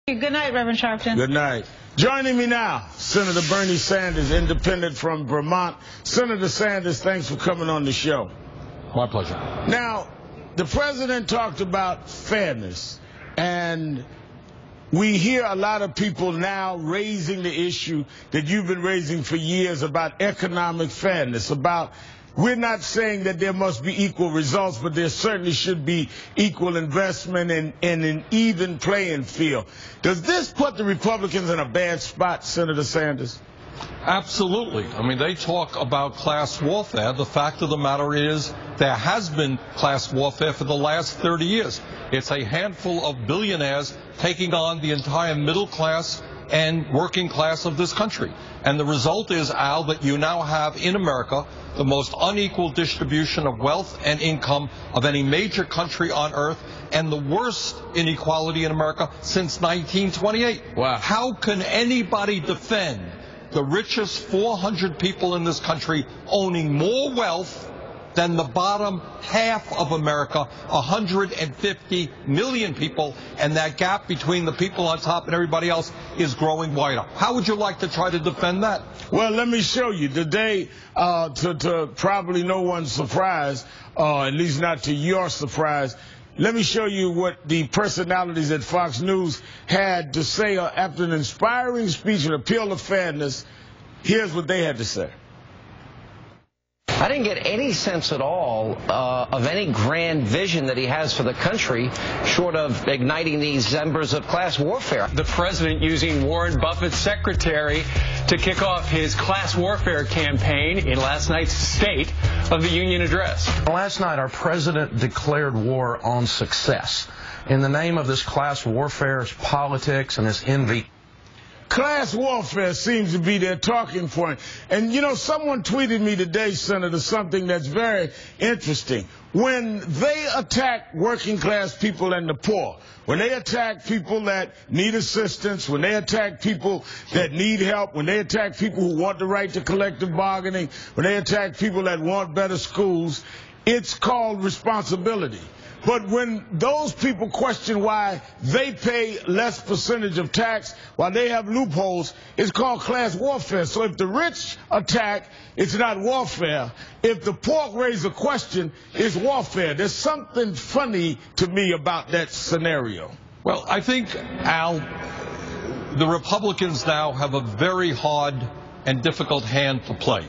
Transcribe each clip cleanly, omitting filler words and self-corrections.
Good night, Reverend Sharpton. Good night. Joining me now, Senator Bernie Sanders, independent from Vermont. Senator Sanders, thanks for coming on the show. My pleasure. Now, the president talked about fairness, and we hear a lot of people now raising the issue that you've been raising for years about economic fairness, about we're not saying that there must be equal results, but there certainly should be equal investment and an even playing field. Does this put the Republicans in a bad spot, Senator Sanders? Absolutely. I mean, they talk about class warfare. The fact of the matter is there has been class warfare for the last 30 years. It's a handful of billionaires taking on the entire middle class and working class of this country. And the result is, Al, that you now have in America the most unequal distribution of wealth and income of any major country on earth, and the worst inequality in America since 1928. Wow. How can anybody defend the richest 400 people in this country owning more wealth than the bottom half of America, 150 million people, and that gap between the people on top and everybody else is growing wider? How would you like to try to defend that? Well, let me show you. Today, to probably no one's surprise, at least not to your surprise, let me show you what the personalities at Fox News had to say after an inspiring speech, an appeal to fairness. Here's what they had to say. I didn't get any sense at all of any grand vision that he has for the country, short of igniting these embers of class warfare. The president using Warren Buffett's secretary to kick off his class warfare campaign in last night's State of the Union address. Last night, our president declared war on success in the name of this class warfare, politics, and this envy. Class warfare seems to be their talking point. And, you know, someone tweeted me today, Senator, something that's very interesting. When they attack working class people and the poor, when they attack people that need assistance, when they attack people that need help, when they attack people who want the right to collective bargaining, when they attack people that want better schools, it's called responsibility. But when those people question why they pay less percentage of tax while they have loopholes, it's called class warfare. So if the rich attack, it's not warfare. If the poor raise a question, it's warfare. There's something funny to me about that scenario. Well, I think, Al, the Republicans now have a very hard and difficult hand to play.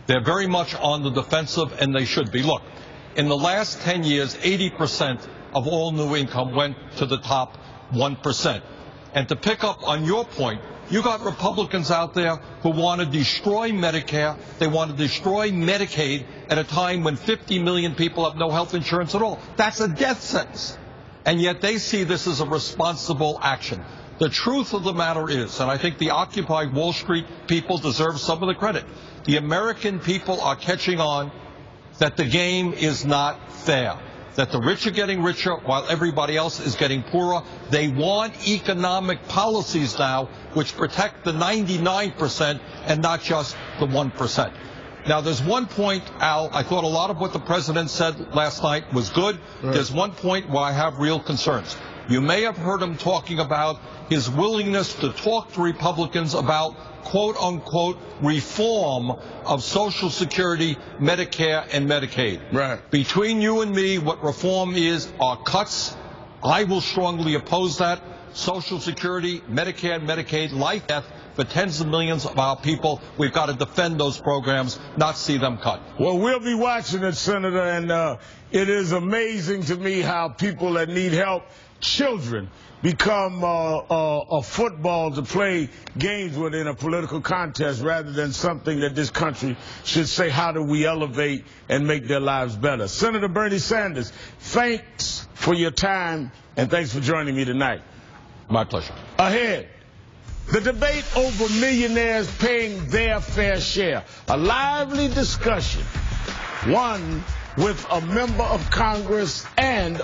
They're very much on the defensive, and they should be. Look, in the last 10 years, 80% of all new income went to the top 1%. And to pick up on your point, you got Republicans out there who want to destroy Medicare. They want to destroy Medicaid at a time when 50 million people have no health insurance at all. That's a death sentence. And yet they see this as a responsible action. The truth of the matter is, and I think the Occupy Wall Street people deserve some of the credit, the American people are catching on that the game is not fair, that the rich are getting richer while everybody else is getting poorer. They want economic policies now which protect the 99% and not just the 1%. Now, there's one point, Al, I thought a lot of what the president said last night was good. Right. There's one point where I have real concerns. You may have heard him talking about his willingness to talk to Republicans about quote-unquote reform of Social Security, Medicare, and Medicaid. Right. Between you and me, what reform is are cuts. I will strongly oppose that. Social Security, Medicare, and Medicaid, life, death for tens of millions of our people. We've got to defend those programs, not see them cut. Well, we'll be watching it, Senator, and it is amazing to me how people that need help, children, become a football to play games with in a political contest rather than something that this country should say, how do we elevate and make their lives better? Senator Bernie Sanders, thanks for your time and thanks for joining me tonight. My pleasure. Ahead, the debate over millionaires paying their fair share. A lively discussion, one with a member of Congress and